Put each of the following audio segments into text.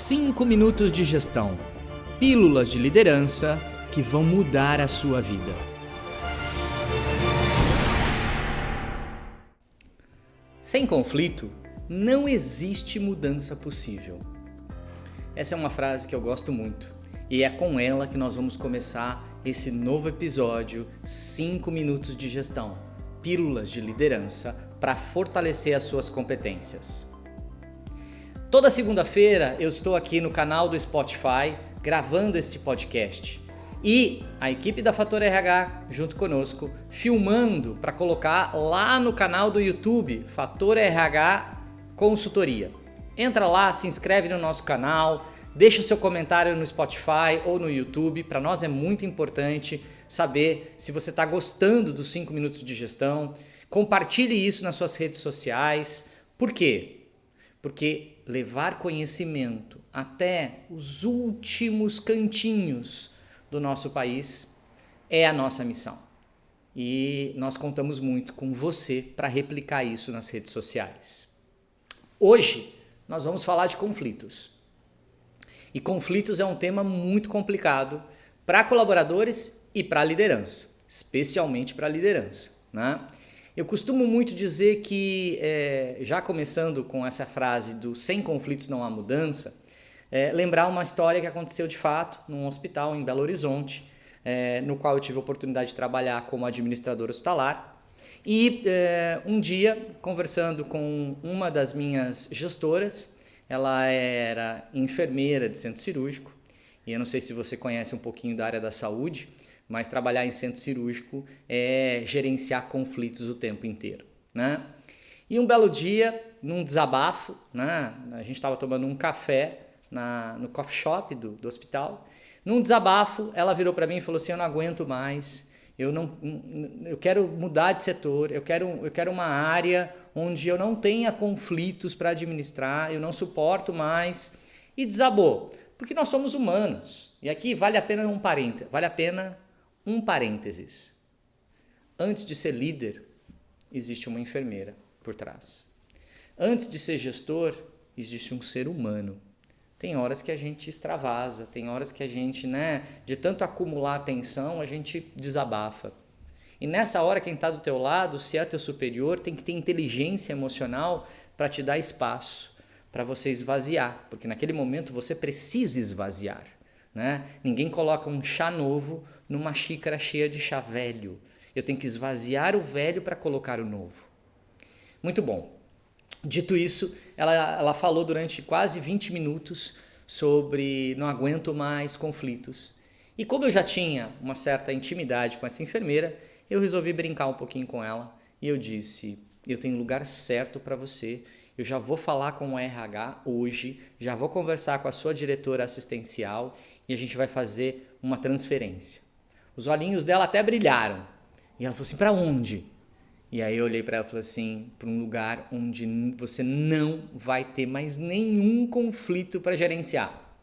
5 minutos de gestão. Pílulas de liderança que vão mudar a sua vida. Sem conflito, não existe mudança possível. Essa é uma frase que eu gosto muito e é com ela que nós vamos começar esse novo episódio 5 minutos de gestão. Pílulas de liderança para fortalecer as suas competências. Toda segunda-feira eu estou aqui no canal do Spotify gravando esse podcast e a equipe da Fator RH junto conosco filmando para colocar lá no canal do YouTube Fator RH Consultoria. Entra lá, se inscreve no nosso canal, deixa o seu comentário no Spotify ou no YouTube. Para nós é muito importante saber se você está gostando dos 5 minutos de gestão. Compartilhe isso nas suas redes sociais. Por quê? Porque levar conhecimento até os últimos cantinhos do nosso país é a nossa missão. E nós contamos muito com você para replicar isso nas redes sociais. Hoje nós vamos falar de conflitos. E conflitos é um tema muito complicado para colaboradores e para a liderança, especialmente para a liderança, né? Eu costumo muito dizer que, já começando com essa frase do sem conflitos não há mudança, lembrar uma história que aconteceu de fato num hospital em Belo Horizonte, no qual eu tive a oportunidade de trabalhar como administrador hospitalar. E um dia, conversando com uma das minhas gestoras, ela era enfermeira de centro cirúrgico, e eu não sei se você conhece um pouquinho da área da saúde, mas trabalhar em centro cirúrgico é gerenciar conflitos o tempo inteiro, né? E um belo dia, num desabafo, né? A gente estava tomando um café no coffee shop do hospital. Num desabafo, ela virou para mim e falou assim: eu não aguento mais, eu quero mudar de setor, eu quero uma área onde eu não tenha conflitos para administrar, eu não suporto mais. E desabou, porque nós somos humanos. E aqui vale a pena um parênteses. Antes de ser líder, existe uma enfermeira por trás. Antes de ser gestor, existe um ser humano. Tem horas que a gente extravasa, tem horas que a gente, de tanto acumular tensão, a gente desabafa. E nessa hora, quem está do teu lado, se é teu superior, tem que ter inteligência emocional para te dar espaço, para você esvaziar, porque naquele momento você precisa esvaziar, né? Ninguém coloca um chá novo numa xícara cheia de chá velho. Eu tenho que esvaziar o velho para colocar o novo. Muito bom. Dito isso, ela falou durante quase 20 minutos sobre não aguento mais conflitos. E como eu já tinha uma certa intimidade com essa enfermeira, eu resolvi brincar um pouquinho com ela e eu disse: eu tenho lugar certo para você, eu já vou falar com o RH hoje, já vou conversar com a sua diretora assistencial e a gente vai fazer uma transferência. Os olhinhos dela até brilharam. E ela falou assim: para onde? E aí eu olhei para ela e falei assim: para um lugar onde você não vai ter mais nenhum conflito para gerenciar.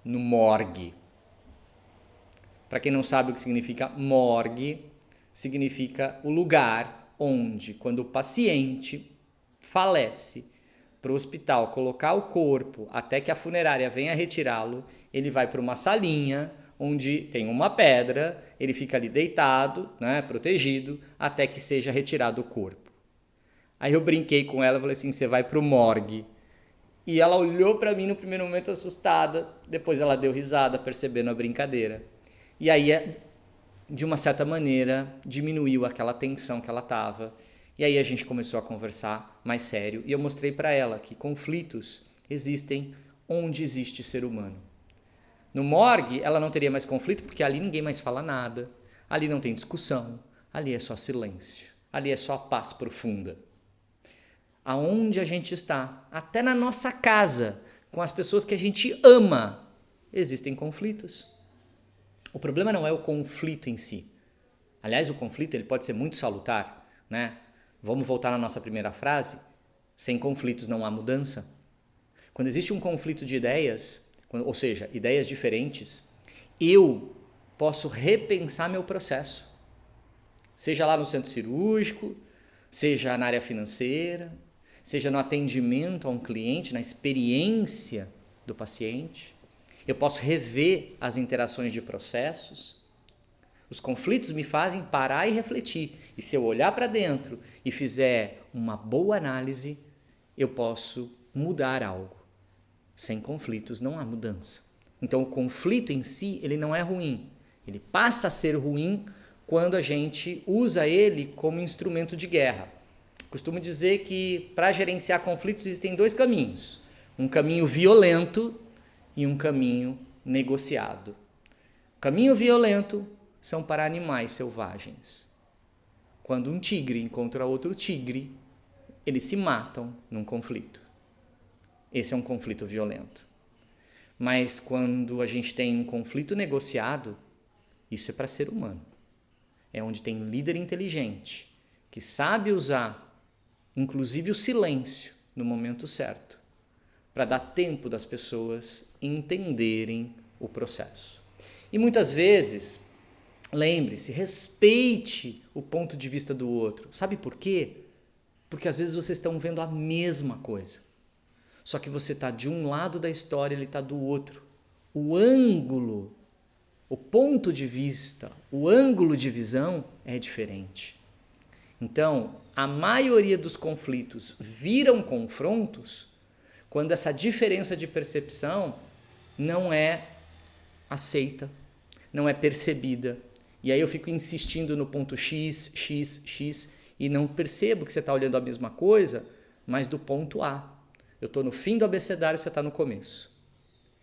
No morgue. Para quem não sabe o que significa morgue, significa o lugar onde, quando o paciente falece, para o hospital colocar o corpo até que a funerária venha retirá-lo, ele vai para uma salinha onde tem uma pedra, ele fica ali deitado, protegido, até que seja retirado o corpo. Aí eu brinquei com ela e falei assim: você vai para o morgue. E ela olhou para mim no primeiro momento assustada, depois ela deu risada, percebendo a brincadeira. E aí, de uma certa maneira, diminuiu aquela tensão que ela estava. E aí a gente começou a conversar mais sério e eu mostrei para ela que conflitos existem onde existe ser humano. No morgue, ela não teria mais conflito porque ali ninguém mais fala nada, ali não tem discussão, ali é só silêncio, ali é só paz profunda. Aonde a gente está, até na nossa casa, com as pessoas que a gente ama, existem conflitos. O problema não é o conflito em si. Aliás, o conflito ele pode ser muito salutar, né? Vamos voltar na nossa primeira frase? Sem conflitos não há mudança. Quando existe um conflito de ideias, ou seja, ideias diferentes, eu posso repensar meu processo. Seja lá no centro cirúrgico, seja na área financeira, seja no atendimento a um cliente, na experiência do paciente. Eu posso rever as interações de processos. Os conflitos me fazem parar e refletir. E se eu olhar para dentro e fizer uma boa análise, eu posso mudar algo. Sem conflitos não há mudança. Então o conflito em si, ele não é ruim. Ele passa a ser ruim quando a gente usa ele como instrumento de guerra. Costumo dizer que para gerenciar conflitos existem dois caminhos. Um caminho violento e um caminho negociado. O caminho violento são para animais selvagens. Quando um tigre encontra outro tigre, eles se matam num conflito. Esse é um conflito violento. Mas quando a gente tem um conflito negociado, isso é para ser humano. É onde tem um líder inteligente, que sabe usar, inclusive, o silêncio no momento certo, para dar tempo das pessoas entenderem o processo. E muitas vezes, lembre-se, respeite o ponto de vista do outro. Sabe por quê? Porque às vezes vocês estão vendo a mesma coisa. Só que você está de um lado da história, ele está do outro. O ângulo, o ponto de vista, o ângulo de visão é diferente. Então, a maioria dos conflitos viram confrontos quando essa diferença de percepção não é aceita, não é percebida. E aí eu fico insistindo no ponto X, X, X e não percebo que você está olhando a mesma coisa, mas do ponto A. Eu estou no fim do abecedário, você está no começo.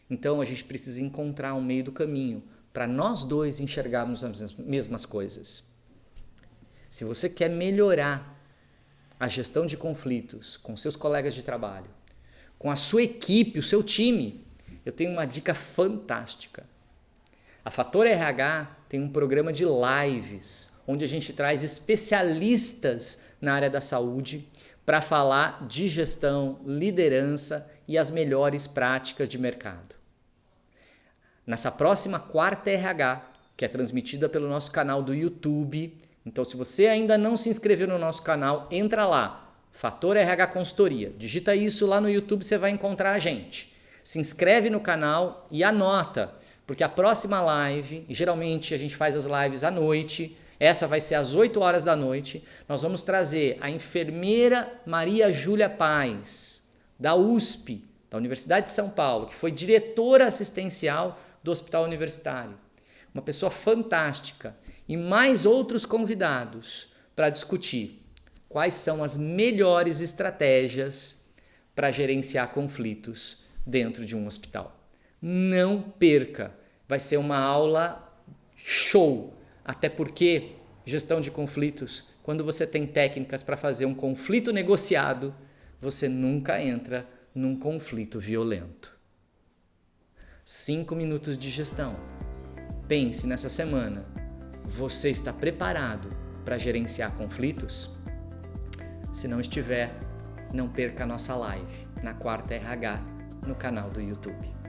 Então a gente precisa encontrar um meio do caminho para nós dois enxergarmos as mesmas coisas. Se você quer melhorar a gestão de conflitos com seus colegas de trabalho, com a sua equipe, o seu time, eu tenho uma dica fantástica. A Fator RH tem um programa de lives, onde a gente traz especialistas na área da saúde para falar de gestão, liderança e as melhores práticas de mercado. Nessa próxima quarta RH, que é transmitida pelo nosso canal do YouTube, então se você ainda não se inscreveu no nosso canal, entra lá, Fator RH Consultoria. Digita isso lá no YouTube, você vai encontrar a gente. Se inscreve no canal e anota, porque a próxima live, geralmente a gente faz as lives à noite, essa vai ser às 8 horas da noite, nós vamos trazer a enfermeira Maria Júlia Paz, da USP, da Universidade de São Paulo, que foi diretora assistencial do Hospital Universitário. Uma pessoa fantástica e mais outros convidados para discutir quais são as melhores estratégias para gerenciar conflitos dentro de um hospital. Não perca, vai ser uma aula show, até porque gestão de conflitos, quando você tem técnicas para fazer um conflito negociado, você nunca entra num conflito violento. 5 minutos de gestão. Pense nessa semana, você está preparado para gerenciar conflitos? Se não estiver, não perca a nossa live na quarta RH no canal do YouTube.